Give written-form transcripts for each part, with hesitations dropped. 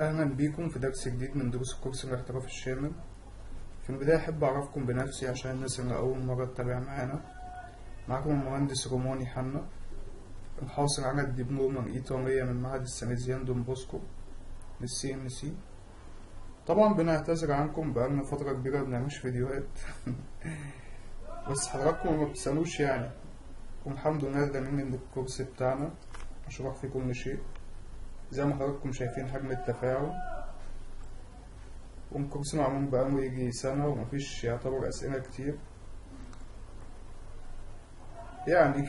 أهلا بيكم في درس جديد من دروس الكورس الاحتراف الشامل. في البداية أحب أعرفكم بنفسي عشان الناس اللي أول مرة تتابع معانا. معكم المهندس روماني حنا، الحاصل على الدبلومة الإيطالية من معهد الساليزيان دون بوسكو للCNC. طبعا بنعتذر عنكم، بقالنا فترة كبيرة مبنعملش فيديوهات بس حضراتكم ما بتسألوش يعني، والحمد لله دايمين إن الكورس بتاعنا أشرح فيه كل شيء زي ما حضراتكم شايفين حجم التفاعل. والكورس معمول بقاله يجي سنة ومفيش يعتبر أسئلة كتير يعني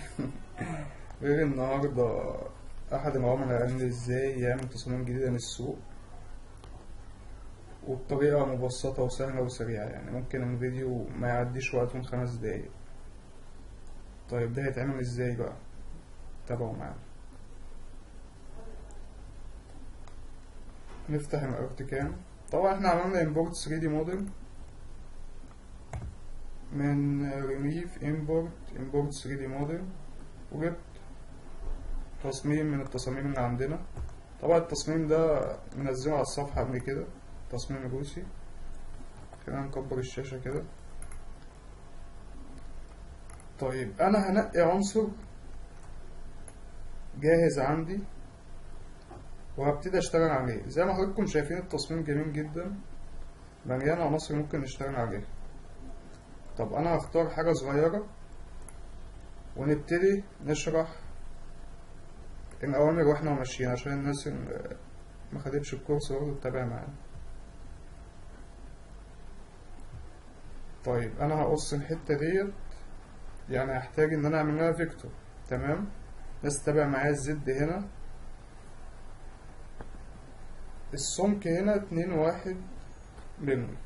غير النهاردة أحد العملاء قال لي إزاي يعمل تصميم جديدة للسوق وبطريقة مبسطة وسهلة وسريعة، يعني ممكن الفيديو ما يعديش وقت من 5 دقايق. طيب ده هيتعمل إزاي بقى؟ تابعوا معانا. نفتح الأرتكان. طبعا احنا عملنا import 3D موديل من ريليف import 3D موديل، وجبت تصميم من التصاميم اللي عندنا. طبعا التصميم ده منزله على الصفحة قبل كده، تصميم روسي. خلينا نكبر الشاشة كده. طيب أنا هنقي عنصر جاهز عندي وهبتدي أشتغل عليه. زي ما حضراتكم شايفين التصميم جميل جدا، مليان عناصر ممكن نشتغل عليها. طب أنا هختار حاجة صغيرة ونبتدي نشرح الأوامر واحنا ماشيين عشان الناس اللي ما خدتش الكورس برضه تتابع معانا. طيب أنا هقص الحتة ديت، يعني هحتاج إن أنا أعمل لها فيكتور. تمام، بس تابع معايا الزد هنا. السمك هنا 2.1 مللي،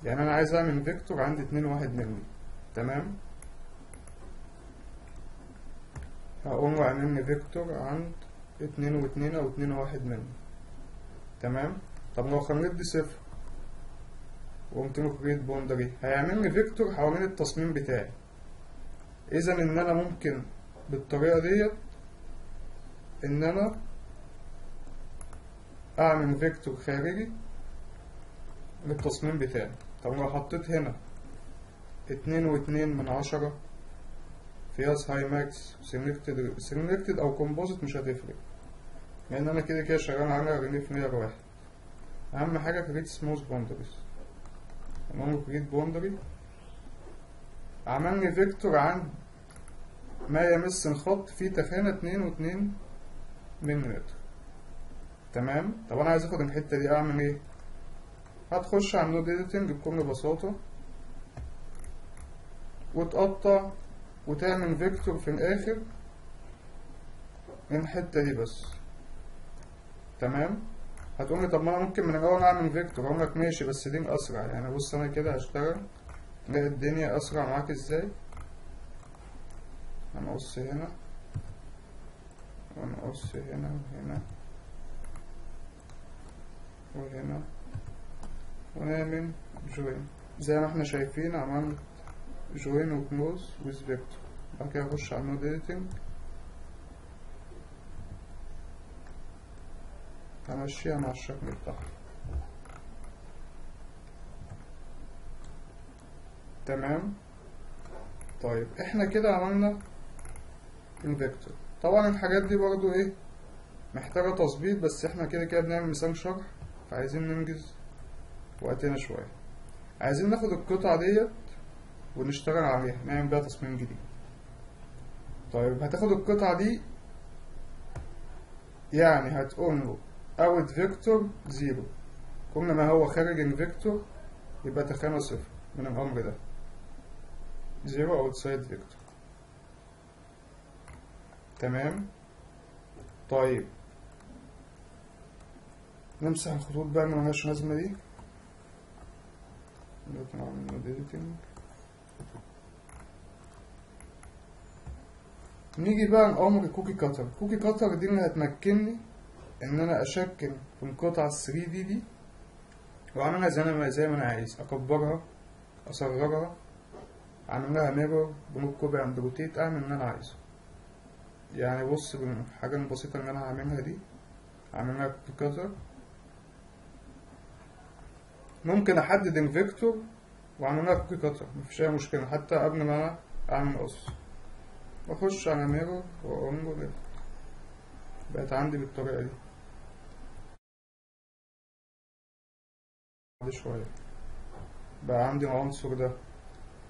يعني أنا عايز أعمل فيكتور عند 2.1 مللي. تمام، هقوم وأعمل لي فيكتور عند 2.2 أو 2.1 مللي. تمام. طب لو خليت دي 0 وقمت له كريت بوندري، هيعمل لي فيكتور حوالين التصميم بتاعي. إذا إن أنا ممكن بالطريقة ديت إن أنا أعمل فيكتور خارجي للتصميم بتاعي. طب لو حطيت هنا 2.2 فياس هاي ماكس سيلكتد أو كومبوزيت مش هتفرق، لأن أنا كده كده شغال على ريليف لاير واحد. أهم حاجة كريت سموث بوندريز. نقول كريت بوندري، عمل لي فيكتور عند ما يمس الخط فيه تخانة 2.2 ملم. تمام. طب أنا عايز أخد الحتة دي أعمل إيه؟ هتخش على النود إيديتنج بكل بساطة وتقطع وتعمل فيكتور في الآخر من الحتة دي بس. تمام. هتقولي طب ما أنا ممكن من الأول أعمل فيكتور. أقولك ماشي، بس دي أسرع. يعني بص أنا كده هشتغل تلاقي الدنيا أسرع معاك إزاي. هنقص هنا ونقص هنا وهنا وهنا ونعمل جوين زي ما احنا شايفين. عملت جوين وكلوز ويز فيكتور. بعد كده اخش على النود اديتنج، همشيها مع الشكل بتاعها. تمام. طيب احنا كده عملنا الفيكتور. طبعا الحاجات دي برضو ايه محتاجة تظبيط، بس احنا كده كده بنعمل مثال شرح فعايزين ننجز وقتنا شوية. عايزين ناخد القطعة ديت ونشتغل عليها نعمل بيها تصميم جديد. طيب هتاخد القطعة دي، يعني هتقول له اوت فيكتور 0، كل ما هو خارج الفيكتور يبقى تخانة 0 من الأمر ده. 0 اوتسايد فيكتور. تمام. طيب نمسح الخطوط بقى اللي ملهاش لازمة دي. نعمل نود إيديتنج. نيجي بقى لأمر كوكي كاتر. كوكي كاتر دي اللي هتمكنني إن أنا أشكل في القطعة 3D دي وأعملها زي ما أنا عايز. أكبرها، أصغرها، أعمل لها ميرور، بنوت كوبي أند روتيت، أعمل اللي أنا عايزه. يعني بص بالحاجة البسيطة اللي أنا هعملها دي، أعمل لها كوكي كاتر ممكن احدد الفيكتور واعملها كوكي كاتر، مفيش اي مشكلة حتى قبل ما انا اعمل قص. بخش على ميرور وانجل، بقت عندي بالطريقة دي. بعد شوية بقى عندي العنصر ده.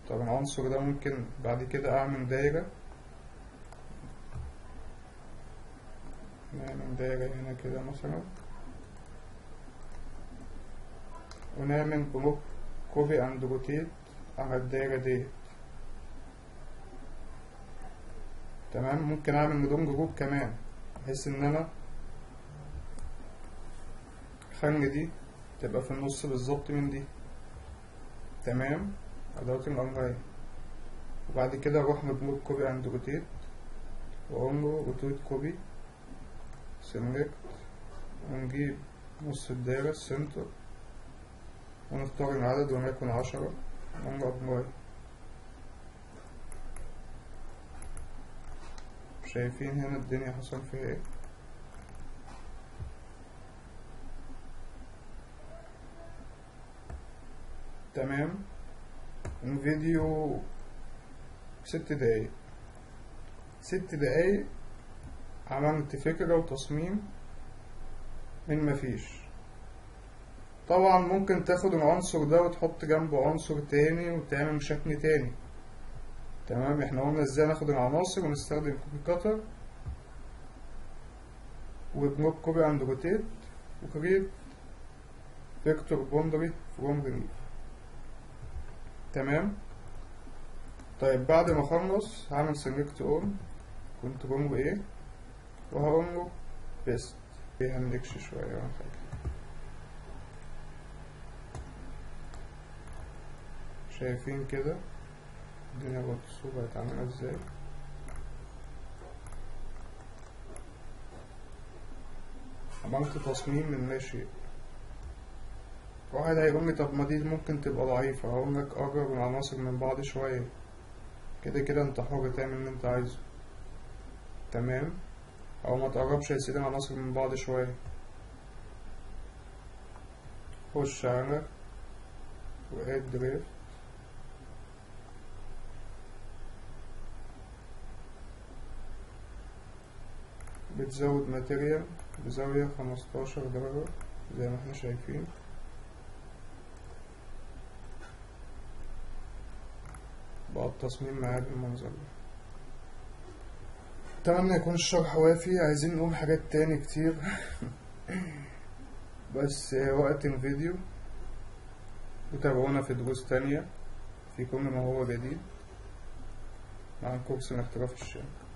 طب العنصر ده ممكن بعد كده اعمل دايرة، نعمل دايرة هنا كده مثلا، ونعمل بلوك كوبي اند روتيت على الدايرة ديت. تمام. ممكن اعمل لون جروب كمان بحيث ان انا الخانة دي تبقى في النص بالظبط من دي. تمام. ادوات الاونلاين. وبعد كده اروح بلوك كوبي اند روتيت، واقول له روتيت كوبي سيلكت، ونجيب نص الدايرة السنتر، ونختار العدد وليكن 10، ونقول ابلاي. شايفين هنا الدنيا حصل فيها ايه؟ تمام. الفيديو 6 دقايق. 6 دقايق عملت فكرة وتصميم من مفيش. طبعا ممكن تاخد العنصر ده وتحط جنبه عنصر تاني وتعمل شكل تاني. تمام. احنا قلنا ازاي ناخد العناصر ونستخدم كوبي كاتر وبلوك كوبي اند روتيت وكريت فيكتور بوندري فروم ريليف. تمام. طيب بعد ما اخلص هعمل سيلكت اون كنترول ايه، وهقول له بيست. هندكش شوية ولا حاجة. شايفين كده الدنيا برضه الصورة بقت عاملة ازاي. عملت تصميم من لا شيء. واحد هيقول لي طب ما دي ممكن تبقى ضعيفة، هقول لك قرب العناصر من بعض شوية، كده كده انت حر تعمل اللي انت عايزه. تمام. او ما تقربش يا سيدي العناصر من بعض شوية. خش على واد دريفت، بتزود ماتيريال بزاوية 15 درجة زي ما احنا شايفين. بقى التصميم معاه بالمنظر ده. أتمنى يكون الشرح وافي. عايزين نقول حاجات تاني كتير بس وقت الفيديو. وتابعونا في دروس تانية في كل ما هو جديد مع كورس الاحتراف الشامل.